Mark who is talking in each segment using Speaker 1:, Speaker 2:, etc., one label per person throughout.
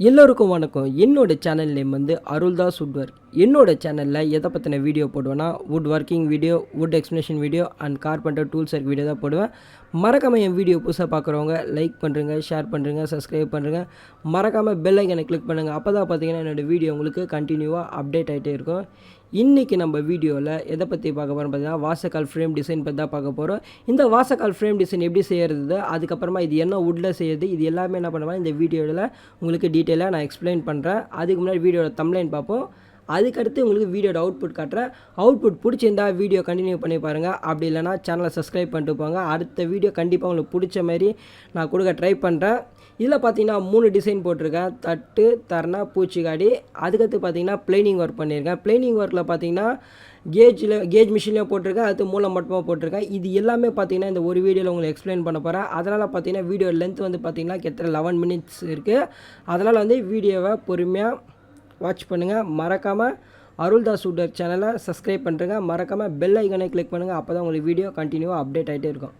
Speaker 1: எல்லோருக்கும் வணக்கம். என்னோட சேனல் நேம் வந்து அருள்தாஸ் வுட்வர். என்னோட சேனலில் எதை பற்றின வீடியோ போடுவேன்னா wood working video, wood explanation video and carpenter tools work video தான் போடுவேன். மறக்காமல் என் வீடியோ புதுசாக பார்க்குறவங்க லைக் பண்ணுறங்க, ஷேர் பண்ணுறங்க, சப்ஸ்கிரைப் பண்ணுறங்க. மறக்காமல் பெல் ஐக்கனை கிளிக் பண்ணுங்கள். அப்போ தான் பார்த்தீங்கன்னா என்னோடய வீடியோ உங்களுக்கு கண்டினியூவாக அப்டேட் ஆகிட்டே இருக்கும். இன்றைக்கி நம்ம வீடியோவில் எதை பற்றி பார்க்க போகிறோம் பார்த்தீங்கன்னா வாசக்கால் ஃப்ரேம் டிசைன் பற்றி தான் பார்க்க போகிறோம். இந்த வாசக்கால் ஃப்ரேம் டிசைன் எப்படி செய்கிறது, அதுக்கப்புறமா இது என்ன வுட்டில் செய்யுது, இது எல்லாமே என்ன பண்ணுவேன் இந்த வீடியோவில் உங்களுக்கு டீட்டெயிலாக நான் எக்ஸ்பிளைன் பண்ணுறேன். அதுக்கு முன்னாடி வீடியோட தம்ப்லைன் பார்ப்போம். அதுக்கடுத்து உங்களுக்கு வீடியோட அவுட்புட் காட்டுறேன். அவுட்புட் பிடிச்சிருந்தா வீடியோ கண்டினியூ பண்ணி பாருங்கள். அப்படி இல்லைனா சேனலை சப்ஸ்கிரைப் பண்ணிட்டு போங்க. அடுத்த வீடியோ கண்டிப்பாக உங்களுக்கு பிடிச்ச மாதிரி நான் கொடுக்க ட்ரை பண்ணுறேன். இதில் பார்த்தீங்கன்னா 3 டிசைன் போட்டிருக்கேன். தட்டு, தரணா, பூச்சிக்காடி. அதுக்கடுத்து பார்த்தீங்கன்னா பிளைனிங் ஒர்க் பண்ணியிருக்கேன். பிளைனிங் ஒர்க்கில் பார்த்தீங்கன்னா கேஜ் மிஷின்லேயும் போட்டிருக்கேன், அது மூலம் மட்டுமா போட்டிருக்கேன். இது எல்லாமே பார்த்தீங்கன்னா இந்த ஒரு வீடியோவில் உங்களுக்கு எக்ஸ்பிளைன் பண்ண போகிறேன். அதனால் பார்த்தீங்கன்னா வீடியோ லென்த் வந்து பார்த்தீங்கன்னா கிட்டத்தட்ட 11 மினிட்ஸ் இருக்குது. அதனால் வந்து வீடியோவை பொறுமையாக வாட்ச் பண்ணுங்கள். மறக்காமல் அருள்தாஸ் வுட்வர் சேனலை சப்ஸ்கிரைப் பண்ணுறங்க. மறக்காமல் பெல் ஐக்கனை கிளிக் பண்ணுங்கள். அப்போ தான் உங்களுக்கு வீடியோ கண்டினியூவாக அப்டேட் ஆகிட்டே இருக்கும்.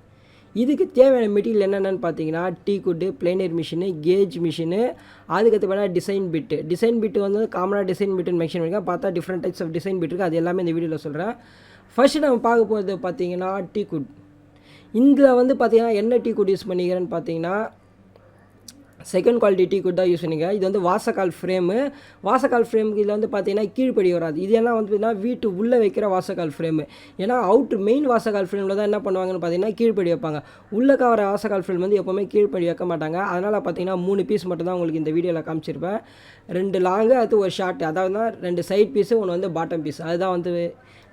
Speaker 1: இதுக்கு தேவையான மெட்டீரியல் என்னென்னு பார்த்தீங்கன்னா டீக் வுட்டு, பிளேனர் மிஷினு, கேஜ் மிஷினு, அதுக்கடுத்து பார்த்தா டிசைன் பிட்டு வந்து காமனாக டிசைன் பிட்டுன்னு மென்ஷன் பண்ணியிருக்கேன். பார்த்தா different types of design bit இருக்குது. அது எல்லாமே இந்த வீடியோவில் சொல்கிறேன். ஃபர்ஸ்ட்டு நம்ம பார்க்க போகிறது பார்த்தீங்கன்னா டீக் வுட். இதில் வந்து பார்த்தீங்கன்னா என்ன டீக் வுட் யூஸ் பண்ணிக்கிறேன்னு பார்த்தீங்கன்னா செகண்ட் குவாலிட்டி டீக் வுட் தான் யூஸ் பண்ணிக்கிறேன். இது வந்து வாசக்கால் ஃப்ரேமுக்கு இதில் வந்து பார்த்தீங்கன்னா கீழ்ப்படி வராது. இது எல்லாம் வந்து பார்த்தீங்கன்னா வீட்டு உள்ளே வைக்கிற வாசக்கால் ஃப்ரேமு. ஏன்னா மெயின் வாசக்கால் ஃப்ரேமில் தான் என்ன பண்ணுவாங்கன்னு பார்த்தீங்கன்னா கீழ்ப்படி வைப்பாங்க. உள்ளே கவர வாசக்கால் ஃப்ரேம் வந்து எப்போவுமே கீழ்ப்படி வைக்க மாட்டாங்க. அதனால் பார்த்தீங்கன்னா 3 பீஸ் மட்டும் தான் உங்களுக்கு இந்த வீடியோவில் காமிச்சிருப்பேன். 2 லாங்கு, அது ஒரு ஷார்ட், அதாவது 2 சைட் பீஸு, ஒன்று வந்து பாட்டம் பீஸ். அதுதான் வந்து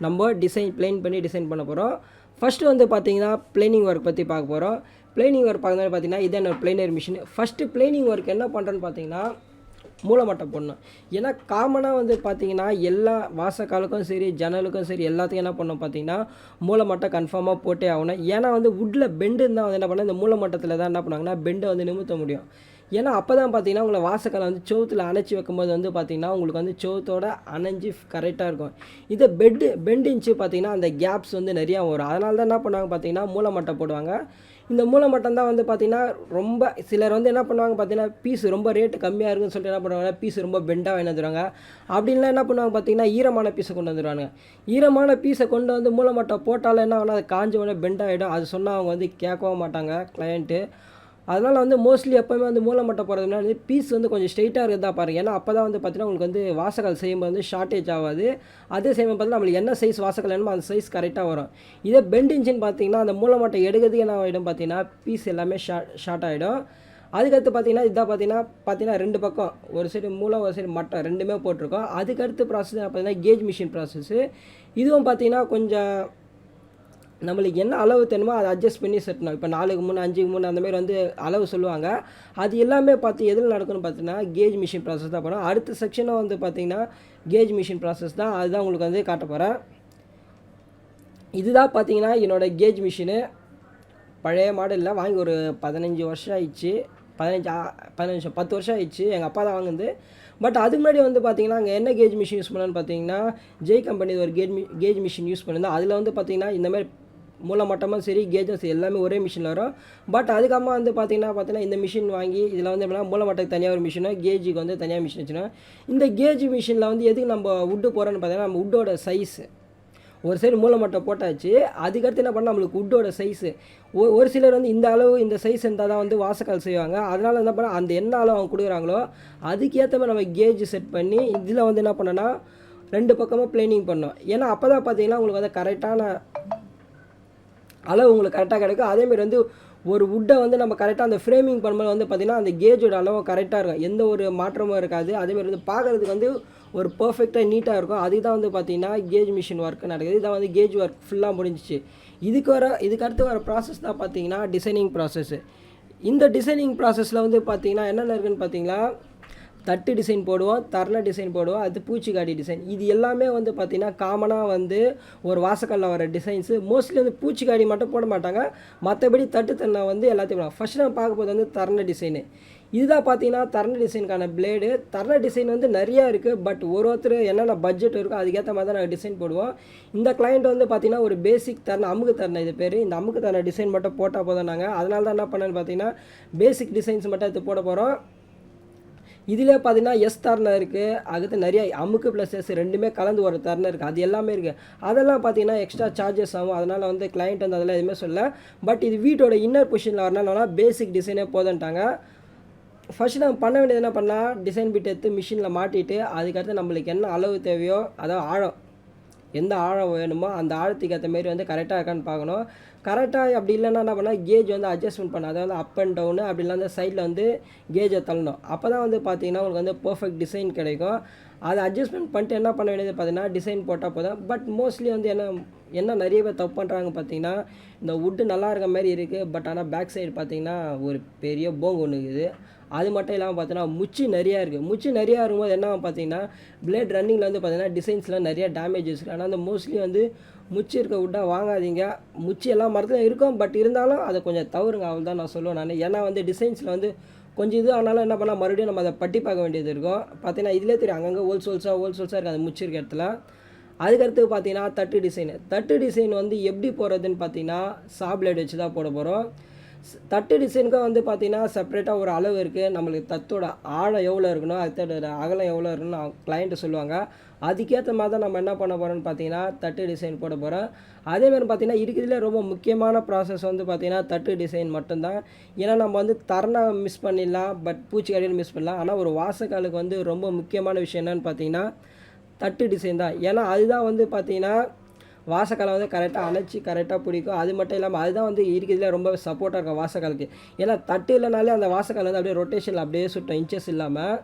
Speaker 1: நம்ம பிளைன் பண்ண போகிறோம். ஃபஸ்ட்டு வந்து பார்த்தீங்கன்னா பிளைனிங் ஒர்க் பற்றி பார்க்க போகிறோம். பிளைனிங் ஒர்க் பார்க்குறது பார்த்தீங்கன்னா இதான் என்னோட planar machine. First planning work என்ன பண்ணுறேன்னு பார்த்தீங்கன்னா மூலமட்டை போடணும். ஏன்னா காமனாக வந்து பார்த்தீங்கன்னா எல்லா வாசக்காலுக்கும் சரி, ஜன்னலுக்கும் சரி, எல்லாத்துக்கும் என்ன பண்ணணும் பார்த்தீங்கன்னா மூலமட்டை கன்ஃபார்மாக போட்டே ஆகணும். ஏன்னா வந்து வுட்டில் பெண்டு இருந்தால் வந்து என்ன பண்ணால் இந்த மூலமட்டத்தில் தான் என்ன பண்ணாங்கன்னா பெண்டை வந்து நிமித்த முடியும். ஏன்னா அப்போ தான் பார்த்தீங்கன்னா உங்களை வாசக்காலை வந்து சோத்தில் அணைச்சி வைக்கும்போது வந்து பார்த்தீங்கன்னா உங்களுக்கு வந்து சோத்தோட அணைஞ்சி கரெக்டாக இருக்கும். இதை பெண்டு இன்ச்சு பார்த்தீங்கன்னா அந்த கேப்ஸ் வந்து நிறையா வரும். அதனால தான் என்ன பண்ணுவாங்க பார்த்தீங்கன்னா மூலமட்டை போடுவாங்க. இந்த மூலமட்டம் தான் வந்து பார்த்திங்கன்னா ரொம்ப சிலர் வந்து என்ன பண்ணுவாங்க பார்த்தீங்கன்னா பீஸ் ரொம்ப ரேட்டு கம்மியாக இருக்குன்னு சொல்லிட்டு என்ன பண்ணுவாங்க, பீஸ் ரொம்ப பெண்டாக வாங்கி வந்துடுவாங்க. அப்படின்லாம் என்ன பண்ணுவாங்க பார்த்தீங்கன்னா ஈரமான பீஸை கொண்டு வந்துடுவாங்க. ஈரமான பீஸை கொண்டு வந்து மூலமட்டம் போட்டாலும் என்ன ஆகும், அது காஞ்ச உடனே பெண்டாகிடும். அது சொன்னால் அவங்க வந்து கேட்கவும் மாட்டாங்க கிளையண்ட்டு. அதனால் வந்து மோஸ்ட்லி எப்போவுமே வந்து மூலமட்டை போடுறதுனா வந்து பீஸ் வந்து கொஞ்சம் ஸ்ட்ரைட்டாக இருக்கிறதா பாருங்கள். ஏன்னா அப்போ தான் வந்து பார்த்தீங்கன்னா உங்களுக்கு வந்து வாசக்கால் செய்யும்போது வந்து ஷார்ட்டேஜ் ஆகாது. அதே செய்யும்போது பார்த்தீங்கன்னா நம்மளுக்கு என்ன சைஸ் வாசக்கால் வேணுமோ அந்த சைஸ் கரெக்டாக வரும். இதே பெண்ட் இன்ச்சின்னு பார்த்தீங்கன்னா அந்த மூலமட்டை எடுக்கிறதுக்கு என்ன ஆகிடும் பார்த்தீங்கன்னா பீஸ் எல்லாமே ஷார்ட் ஆகிடும். அதுக்கடுத்து பார்த்தீங்கன்னா இதான் பார்த்தீங்கன்னா 2 பக்கம், ஒரு சைடு மூலம் ஒரு சைடு மட்டை ரெண்டுமே போட்டிருக்கோம். அதுக்கடுத்து ப்ராசஸ் பார்த்தீங்கன்னா கேஜ் மிஷின் ப்ராசஸ்ஸு. இதுவும் பார்த்தீங்கன்னா கொஞ்சம் நம்மளுக்கு என்ன அளவு தேணுமோ அதை அட்ஜஸ்ட் பண்ணி செட்டணும். இப்போ 4க்கு 3, 5க்கு 3 அந்தமாதிரி வந்து அளவு சொல்லுவாங்க. அது எல்லாமே பார்த்து எதில் நடக்குன்னு பார்த்தீங்கன்னா கேஜ் மிஷின் ப்ராசஸ் தான் பண்ணும். அடுத்த செக்ஷனாக வந்து பார்த்திங்கன்னா கேஜ் மிஷின் ப்ராசஸ் தான், அதுதான் உங்களுக்கு வந்து காட்ட போகிறேன். இதுதான் பார்த்தீங்கன்னா என்னோடய கேஜ் மிஷினு. பழைய மாடலில் வாங்கி ஒரு 15 வருஷம் ஆயிடுச்சு. 10 வருஷம் ஆயிடுச்சு. எங்கள் அப்பா தான் வாங்குது. பட் அதுக்கு முன்னாடி வந்து பார்த்தீங்கன்னா அங்கே என்ன கேஜ் மிஷின் யூஸ் பண்ணலான்னு பார்த்தீங்கன்னா ஜெய் கம்பெனி ஒரு கேஜ் மிஷின் யூஸ் பண்ணியிருந்தோம். அதில் வந்து பார்த்திங்கன்னா இந்தமாதிரி மூலமட்டமும் சரி கேஜும் சரி எல்லாமே ஒரே மிஷினில் வரும். பட் அதுக்கப்புறமா வந்து பார்த்தீங்கன்னா இந்த மிஷின் வாங்கி இதில் வந்து எப்படின்னா மூலமட்டத்துக்கு தனியாக ஒரு மிஷினும் கேஜுக்கு வந்து தனியாக மிஷின் வச்சுருவோம். இந்த கேஜ் மிஷினில் வந்து எதுக்கு நம்ம வுட்டு போகிறோன்னு பார்த்தீங்கன்னா நம்ம வுட்டோட சைஸு ஒரு சைடு மூலமட்டை போட்டாச்சு. அதுக்கடுத்து என்ன பண்ணால் நம்மளுக்கு வுட்டோட சைஸு ஒரு சிலர் வந்து இந்த அளவு இந்த சைஸ் இருந்தால் தான் வந்து வாசக்கால் செய்வாங்க. அதனால் என்ன பண்ணால் அந்த என்ன அளவு அவங்க கொடுக்குறாங்களோ அதுக்கேற்ற மாதிரி நம்ம கேஜ் செட் பண்ணி இதில் வந்து என்ன பண்ணோன்னா 2 பக்கமும் பிளைனிங் பண்ணோம். ஏன்னா அப்போ தான் பார்த்தீங்கன்னா உங்களுக்கு வந்து கரெக்டான அளவு உங்களுக்கு கரெக்டாக கிடைக்கும். அதேமாதிரி வந்து ஒரு வுட்டை வந்து நம்ம கரெக்டாக அந்த ஃப்ரேமிங் பண்ணும்போது வந்து பார்த்திங்கன்னா அந்த கேஜோட அளவு கரெக்டாக இருக்கும், எந்த ஒரு மாற்றமும் இருக்காது. அதேமாதிரி வந்து பார்க்குறதுக்கு வந்து ஒரு பர்ஃபெக்டாக நீட்டாக இருக்கும். அதுக்கு தான் வந்து பார்த்திங்கன்னா கேஜ் மிஷின் ஒர்க் நடக்குது. இதான் வந்து கேஜ் ஒர்க் ஃபுல்லாக முடிஞ்சிச்சு. இதுக்கு அடுத்து வர ப்ராசஸ் தான் பார்த்திங்கன்னா டிசைனிங் ப்ராசஸ்ஸு. இந்த டிசைனிங் ப்ராசஸில் வந்து பார்த்திங்கன்னா என்னென்ன இருக்குதுன்னு பார்த்தீங்கன்னா தட்டு டிசைன் போடுவோம், தரண டிசைன் போடுவோம், அது பூச்சிக்காடி டிசைன். இது எல்லாமே வந்து பார்த்திங்கன்னா காமனாக வந்து ஒரு வாசக்காலில் வர டிசைன்ஸு. மோஸ்ட்லி வந்து பூச்சிக்காடி மட்டும் போட மாட்டாங்க, மற்றபடி தட்டு தண்ணை வந்து எல்லாத்தையும் போடுவாங்க. ஃபஸ்ட்டு நம்ம பார்க்க போது வந்து தரண டிசைனு. இதுதான் பார்த்தீங்கன்னா தரண டிசைனுக்கான பிளேடு. தரண டிசைன் வந்து நிறையா இருக்குது. பட் ஒருத்தர் என்னென்ன பட்ஜெட் இருக்கோ அதுக்கேற்ற மாதிரி தான் நாங்கள் டிசைன் போடுவோம். இந்த கிளைண்ட் வந்து பார்த்திங்கன்னா ஒரு பேசிக் தரண அமுக்கு தரணை இது பேர். இந்த அமுக்கு தரண டிசைன் மட்டும் போட்டால் போதும். நாங்கள் அதனால தான் என்ன பண்ணேன்னு பார்த்தீங்கன்னா பேசிக் டிசைன்ஸ் மட்டும் எடுத்து போட போகிறோம். இதிலே பார்த்தீங்கன்னா எஸ் தரணை இருக்குது, அடுத்து நிறைய அமுக்கு ப்ளஸ் எஸ் ரெண்டுமே கலந்து ஒரு தரணை இருக்குது, அது எல்லாமே இருக்குது. அதெல்லாம் பார்த்தீங்கன்னா எக்ஸ்ட்ரா சார்ஜஸ் ஆகும். அதனால் வந்து கிளைண்ட் வந்து அதெல்லாம் எதுவுமே சொல்ல. பட் இது வீட்டோட இன்னர் பொசிஷனில் வரனால பேசிக் டிசைனே போதுன்ட்டாங்க. ஃபஸ்ட்டு நம்ம பண்ண வேண்டியது என்ன பண்ணலாம், டிசைன் பிட் எடுத்து மிஷினில் மாட்டிட்டு அதுக்கடுத்து நம்மளுக்கு என்ன அளவு தேவையோ, அதாவது ஆழம் எந்த ஆழம் வேணுமோ அந்த ஆழத்துக்கு ஏற்ற மாரி வந்து கரெக்டாக இருக்கான்னு பார்க்கணும். கரெக்டாக அப்படி இல்லைன்னா என்ன பண்ணால் கேஜ் வந்து அட்ஜஸ்ட்மெண்ட் பண்ணணும். அதாவது அப் அண்ட் டவுனு அப்படி இல்லைன்னா சைடில் வந்து கேஜை தள்ளணும். அப்போ தான் வந்து பார்த்தீங்கன்னா உங்களுக்கு வந்து பர்ஃபெக்ட் டிசைன் கிடைக்கும். அதை அட்ஜஸ்ட்மெண்ட் பண்ணிட்டு என்ன பண்ண வேண்டியது பார்த்தீங்கன்னா டிசைன் போட்டால் போதும். பட் மோஸ்ட்லி வந்து என்ன நிறைய பேர் தப்பு பண்ணுறாங்க பார்த்தீங்கன்னா, இந்த வுட்டு நல்லா இருக்க மாதிரி இருக்குது, பட் ஆனால் பேக் சைடு பார்த்தீங்கன்னா ஒரு பெரிய போங்கு ஒன்று இருக்குது. அது மட்டும் இல்லாமல் பார்த்தீங்கன்னா முச்சு நிறையா இருக்குது. முச்சு நிறையா இருக்கும்போது என்ன பார்த்தீங்கன்னா பிளேட் ரன்னிங்கில் வந்து பார்த்தீங்கன்னா டிசைன்ஸ்லாம் நிறையா டேமேஜஸ் இருக்குது. ஆனால் அந்த மோஸ்ட்லி வந்து முச்சு இருக்க வுட்டாக வாங்காதீங்க. முச்சு எல்லா மரத்துலையும் இருக்கும், பட் இருந்தாலும் அதை கொஞ்சம் தவறுங்க, அவள் தான் நான் சொல்லுவேன் நான். ஏன்னா வந்து டிசைன்ஸில் வந்து கொஞ்சம் இது ஆனாலும் என்ன பண்ணால் மறுபடியும் நம்ம அதை பட்டி பார்க்க வேண்டியது இருக்கும். பார்த்தீங்கன்னா இதிலே தெரியும் அங்கங்கே ஹோல்சோல்ஸாக இருக்குது அந்த முச்சு இருக்க இடத்துல. அதுக்கடுத்து பார்த்தீங்கன்னா தட்டு டிசைன் வந்து எப்படி போடுறதுன்னு பார்த்தீங்கன்னா சா பிளேட் வச்சு தான் போட போகிறோம். தட்டு டிசைனுக்கும் வந்து பார்த்தீங்கன்னா செப்பரேட்டாக ஒரு அளவு இருக்குது. நம்மளுக்கு தத்தோட ஆழம் எவ்வளோ இருக்கணும், அதோட அகலம் எவ்வளோ இருக்கணும்னு கிளைண்ட்டு சொல்லுவாங்க. அதுக்கேற்ற மாதிரி தான் நம்ம என்ன பண்ண போகிறோம்னு பார்த்தீங்கன்னா தட்டு டிசைன் போட போகிறோம். அதேமாதிரி பார்த்தீங்கன்னா இருக்கிறதுலே ரொம்ப முக்கியமான ப்ராசஸ் வந்து பார்த்தீங்கன்னா தட்டு டிசைன் மட்டும்தான். ஏன்னா நம்ம வந்து தரணை மிஸ் பண்ணிடலாம், பட் பூச்சிக்கடின்னு மிஸ் பண்ணலாம். ஆனால் ஒரு வாசக்காலுக்கு வந்து ரொம்ப முக்கியமான விஷயம் என்னென்னு பார்த்தீங்கன்னா தட்டு டிசைன் தான். ஏன்னா அதுதான் வந்து பார்த்தீங்கன்னா வாசக்காலை வந்து கரெக்டாக அணைச்சி கரெக்டாக பிடிக்கும். அது மட்டும் இல்லாமல் அதுதான் வந்து இருக்கிறதுல ரொம்ப சப்போர்ட்டாக இருக்கும் வாசக்காலுக்கு. ஏன்னா தட்டு இல்லைனாலே அந்த வாசக்கால் வந்து அப்படியே ரொட்டேஷனில் அப்படியே சுட்டும், இன்ச்சஸ் இல்லாமல்.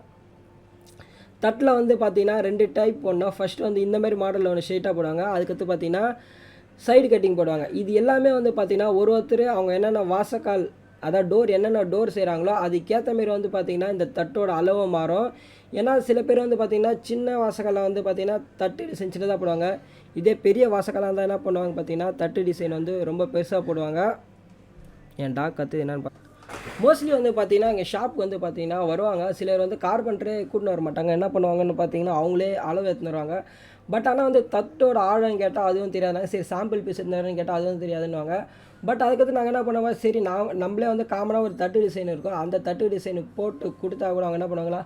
Speaker 1: தட்டில் வந்து பார்த்திங்கன்னா 2 டைப் போடணும். ஃபஸ்ட்டு வந்து இந்தமாதிரி மாடலில் ஒன்று ஸ்ட்ரெயிட்டாக போடுவாங்க. அதுக்கடுத்து பார்த்திங்கன்னா சைடு கட்டிங் போடுவாங்க. இது எல்லாமே வந்து பார்த்திங்கன்னா ஒருத்தர் அவங்க என்னென்ன வாசக்கால் அதாவது டோர் என்னென்ன டோர் செய்கிறாங்களோ அதுக்கேற்ற மாரி வந்து பார்த்திங்கன்னா இந்த தட்டோட அளவு மாறும். ஏன்னா சில பேர் வந்து பார்த்திங்கன்னா சின்ன வாசக்காலை வந்து பார்த்திங்கன்னா தட்டு டிசைன் சின்னதாக போடுவாங்க. இதே பெரிய வாசக்காலாக இருந்தால் என்ன பண்ணுவாங்க பார்த்திங்கன்னா தட்டு டிசைன் வந்து ரொம்ப பெருசாக போடுவாங்க. என் டாக் கற்று என்னென்னு மோஸ்ட்லி வந்து பார்த்திங்கன்னா எங்கள் ஷாப்புக்கு வந்து பார்த்திங்கன்னா வருவாங்க. சிலர் வந்து கார்பெண்டரே கூட்டின்னு வர மாட்டாங்க. என்ன பண்ணுவாங்கன்னு பார்த்திங்கன்னா அவங்களே அளவு எடுத்துன்னு வருவாங்க. பட் ஆனால் வந்து தட்டோட ஆழம் கேட்டால் அதுவும் தெரியாதுனாங்க. சரி சாம்பிள் பீஸ் இருந்தாருன்னு கேட்டால் அதுவும் தெரியாதுன்னுவாங்க. பட் அதுக்கடுத்து நாங்கள் என்ன பண்ணுவோம், சரி நம்மளே வந்து காமனாக ஒரு தட்டு டிசைன் இருக்கும், அந்த தட்டு டிசைனு போட்டு கொடுத்தா கூட அவங்க என்ன பண்ணுவாங்களா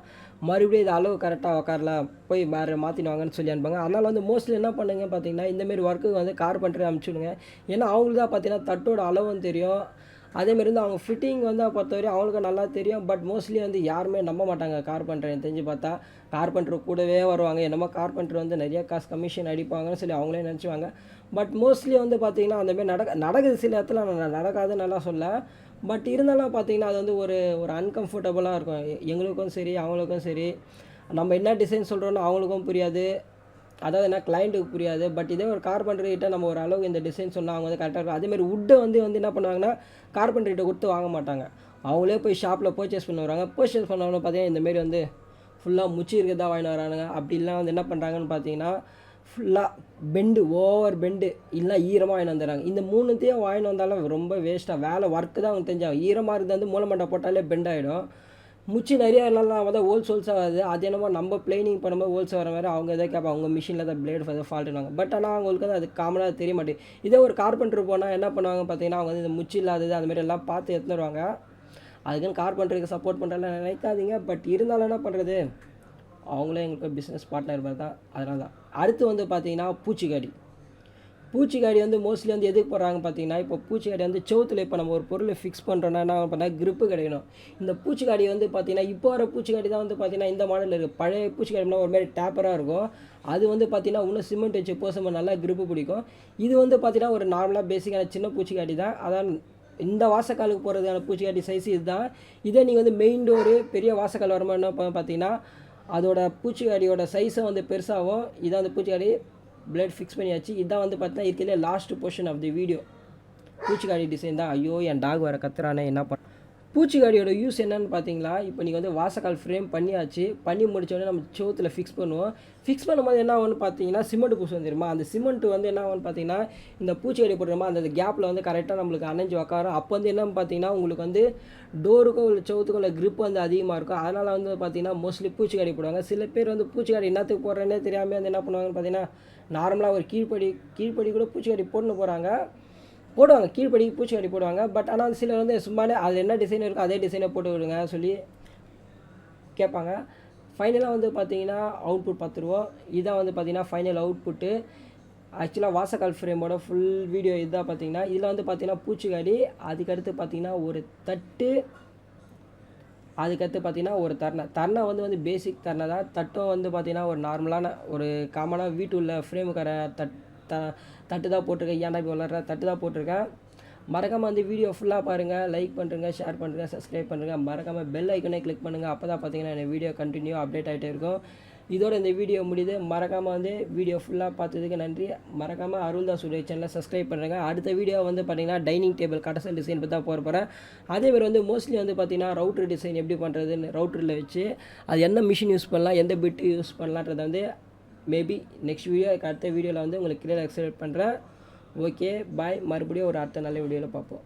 Speaker 1: மறுபடியும் இது அளவு கரெக்டாக உக்காரல போய் வேறு மாற்றிடுவாங்கன்னு சொல்லி அனுப்பாங்க. அதனால் வந்து மோஸ்ட்லி என்ன பண்ணுங்க பார்த்தீங்கன்னா இந்தமாரி ஒர்க்கு வந்து கார்பெண்டரே அனுப்பிச்சுடுங்க. ஏன்னா அவங்களுக்கு தான் பார்த்தீங்கன்னா தட்டோட அளவும் தெரியும். அதேமாரி வந்து அவங்க ஃபிட்டிங் வந்து பொறுத்தவரையும் அவங்களுக்கு நல்லா தெரியும். பட் மோஸ்ட்லி வந்து யாருமே நம்ப மாட்டாங்க கார்பெண்டர். எனக்கு தெரிஞ்சு பார்த்தா கார்பெண்டர் கூடவே வருவாங்க. என்னமோ கார்பெண்டர் வந்து நிறைய காசு கமிஷன் அடிப்பாங்கன்னு சொல்லி அவங்களே நினச்சிவாங்க. பட் மோஸ்ட்லி வந்து பார்த்திங்கன்னா அந்தமாரி நடக்குது சில இடத்துல நடக்காதுன்னு நல்லா சொல்ல. பட் இருந்தாலும் பார்த்திங்கன்னா அது வந்து ஒரு அன்கம்ஃபர்டபுளாக இருக்கும் எங்களுக்கும் சரி அவங்களுக்கும் சரி. நம்ம என்ன டிசைன் சொல்கிறோன்னு அவங்களுக்கும் புரியாது, அதாவது என்ன கிளைண்ட்டுக்கு புரியாது. பட் இதே ஒரு கார்பெண்டர்கிட்ட நம்ம ஒரு அளவு இந்த டிசைன் சொன்னால் அவங்க வந்து கரெக்டாக இருக்கும். அதேமாதிரி வுட்டை வந்து என்ன பண்ணுவாங்கன்னா கார்பெண்டர்கிட்ட கொடுத்து வாங்க மாட்டாங்க. அவங்களே போய் ஷாப்பில் பர்ச்சேஸ் பண்ண வராங்க. பர்ச்சேஸ் பண்ணவங்க பார்த்தீங்கன்னா இந்தமாரி வந்து ஃபுல்லாக முச்சி இருக்கிறதா வாங்கிட்டு வரானுங்க. அப்படிலாம் வந்து என்ன பண்ணுறாங்கன்னு பார்த்தீங்கன்னா ஃபுல்லாக ஓவர் பெண்டு இல்லை ஈரமாக வாங்கிட்டு வந்துடுறாங்க. இந்த 3த்தையும் வாங்கிட்டு வந்தாலும் ரொம்ப வேஸ்ட்டாக வேலை ஒர்க்கு தான் அவங்க தெரிஞ்சாங்க. ஈரமாக இருக்கிறது வந்து மூலமண்டை போட்டாலே பெண்ட் ஆகிடும். முச்சி நிறையா நல்லா தான் ஹோல்சோல்ஸாக வருது. அது என்னமோ நம்ம பிளைனிங் பண்ணும்போது ஹோல்ஸ் வர மாதிரி அவங்க எதாவது கேட்பாங்க, அவங்க மிஷினில் தான் பிளேடு ஃபால்ட்டுனாங்க. பட் ஆனால் அவங்களுக்கு வந்து அது காமனாக தெரிய மாட்டேங்குது. இதே ஒரு கார்பெண்டர் போனால் என்ன பண்ணுவாங்க பார்த்தீங்கன்னா அவங்க வந்து இந்த முச்சி இல்லாதது அந்த மாதிரி எல்லாம் பார்த்து எடுத்துன்னு வருவாங்க. அதுக்குன்னு கார்பெண்டருக்கு சப்போர்ட் பண்ணுறதுலாம் நினைக்காதீங்க. பட் இருந்தாலும் என்ன பண்ணுறது, அவங்களே எங்களுக்கு பிஸ்னஸ் பார்ட்னர் மாதிரி தான். அதனால தான். அடுத்து வந்து பார்த்திங்கன்னா பூச்சிக்காடி வந்து மோஸ்ட்லி வந்து எதுக்கு போடுறாங்க பார்த்தீங்கன்னா, இப்போ பூச்சிக்காடி வந்து செவுத்தில் இப்போ நம்ம ஒரு பொருளை ஃபிக்ஸ் பண்ணுறோன்னா என்ன பண்ணால் கிரிப்பு கிடைக்கணும். இந்த பூச்சிக்காடி வந்து பார்த்திங்கன்னா இப்போ வர பூச்சிக்காடி தான் வந்து பார்த்திங்கன்னா இந்த மாடலில் இருக்குது. பழைய பூச்சிக்காடினா ஒரு மாதிரி டேப்பராக இருக்கும். அது வந்து பார்த்திங்கன்னா இன்னும் சிமெண்ட் வச்சு போசம் நல்லா கிரிப்பு பிடிக்கும். இது வந்து பார்த்திங்கன்னா ஒரு நார்மலாக பேசிக்கான சின்ன பூச்சிக்காடி தான். அதான் இந்த வாசக்காலுக்கு போகிறதுக்கான பூச்சிக்காடி சைஸ் இதுதான். இதே நீங்கள் வந்து மெயின் டோரு பெரிய வாசக்கால் வரும்போது என்ன பார்த்தீங்கன்னா அதோட பூச்சிக்காடியோட சைஸை வந்து பெருசாகும். இதான் அந்த பூச்சிக்காடி பிளேட் ஃபிக்ஸ் பண்ணியாச்சு. இதான் வந்து பார்த்தீங்கன்னா இருக்கிறதுலே last portion of the video. பூச்சிக்காடி டிசைன் தான். ஐயோ என் டாக் வேறு கத்துறானே என்ன பண்ண. பூச்சிக்காடியோட யூஸ் என்னென்னு பார்த்தீங்களா, இப்போ நீங்கள் வந்து வாசக்கால் ஃப்ரேம் பண்ணியாச்சு. பண்ணி முடித்தோடனே நம்ம செவுத்தில் ஃபிக்ஸ் பண்ணுவோம். ஃபிக்ஸ் பண்ணும்போது என்ன ஆகும்னு பார்த்தீங்கன்னா சிமெண்ட் பூசுவோம் தெரியுமா. அந்த சிமெண்ட் வந்து என்ன ஆகும்னு பார்த்தீங்கன்னா இந்த பூச்சிக்காடி போடுறோமா அந்த கேப்பில் வந்து கரெக்டாக நம்மளுக்கு அணைஞ்சு உக்காரும். அப்போ வந்து என்னன்னு பார்த்தீங்கன்னா உங்களுக்கு வந்து டோருக்கும் இல்லை செவுத்துக்கும் உள்ள grip வந்து அதிகமாக இருக்கும். அதனால் வந்து பார்த்தீங்கன்னா மோஸ்ட்லி பூச்சிக்காடி போடுவாங்க. சில பேர் வந்து பூச்சிக்காடி என்னத்துக்கு போடுறேன்னே தெரியாமல் வந்து என்ன பண்ணுவாங்கன்னு பார்த்தீங்கன்னா நார்மலாக ஒரு கீழ்ப்படி கூட பூச்சிக்காடி போட்டுன்னு போடுவாங்க. கீழ்ப்படி பூச்சிக்காடி போடுவாங்க. பட் ஆனால் சிலர் வந்து சும்மாலே அது என்ன டிசைன் இருக்கோ அதே டிசைனை போட்டு விடுங்க சொல்லி கேட்பாங்க. ஃபைனலாக வந்து பார்த்தீங்கன்னா அவுட்புட் 10 ரூபா. இதான் வந்து பார்த்தீங்கன்னா ஃபைனல் அவுட்புட்டு. ஆக்சுவலாக வாசக்கால் ஃப்ரேமோட ஃபுல் வீடியோ இதுதான் பார்த்தீங்கன்னா. இதில் வந்து பார்த்தீங்கன்னா பூச்சிக்காடி, அதுக்கடுத்து பார்த்தீங்கன்னா ஒரு தட்டு, அதுக்கடுத்து பார்த்தீங்கன்னா ஒரு தரணை வந்து பேசிக் தரணை தான். தட்டும் வந்து பார்த்தீங்கன்னா ஒரு நார்மலான ஒரு காமனாக வீட்டு உள்ள ஃப்ரேமுக்கார தட்டு தான் போட்டிருக்கேன். ஏன்டா இப்போ விளாட்ற தட்டு தான் போட்டிருக்கேன். மறக்காமல் வந்து வீடியோ ஃபுல்லாக பாருங்கள். லைக் பண்ணுறங்க, ஷேர் பண்ணுறங்க, சப்ஸ்கிரைப் பண்ணுங்கள். மறக்காமல் பெல் ஐக்கனே கிளிக் பண்ணுங்கள். அப்போ தான் பார்த்தீங்கன்னா இந்த வீடியோ கண்டினியூ அப்டேட் ஆகிட்டே இருக்கும். இதோட இந்த வீடியோ முடியுது. மறக்காமல் வந்து வீடியோ ஃபுல்லாக பார்த்ததுக்கு நன்றி. மறக்காமல் அருள்தாஸ் ஸ்டுடியோ சேனலை சப்ஸ்கிரைப் பண்ணுறேங்க. அடுத்த வீடியோ வந்து பார்த்தீங்கன்னா டைனிங் டேபிள் கட்டசல் டிசைன் பற்றி தான் போகிறேன். அதேமாதிரி வந்து மோஸ்ட்லி வந்து பார்த்தீங்கன்னா ரவுட்ரு டிசைன் எப்படி பண்ணுறதுன்னு ரவுட்டரில் வச்சு அது என்ன மிஷின் யூஸ் பண்ணலாம், எந்த பிட்டு யூஸ் பண்ணலான்றதை வந்து மேபி நெக்ஸ்ட் வீடியோ அடுத்த வீடியோவில் வந்து உங்களுக்கு கிளியர் எக்ஸ்பிளைன் பண்ணுறேன். Okay bye. மறுபடியும் ஒரு அடுத்த நல்ல வீடியோவில் பார்ப்போம்.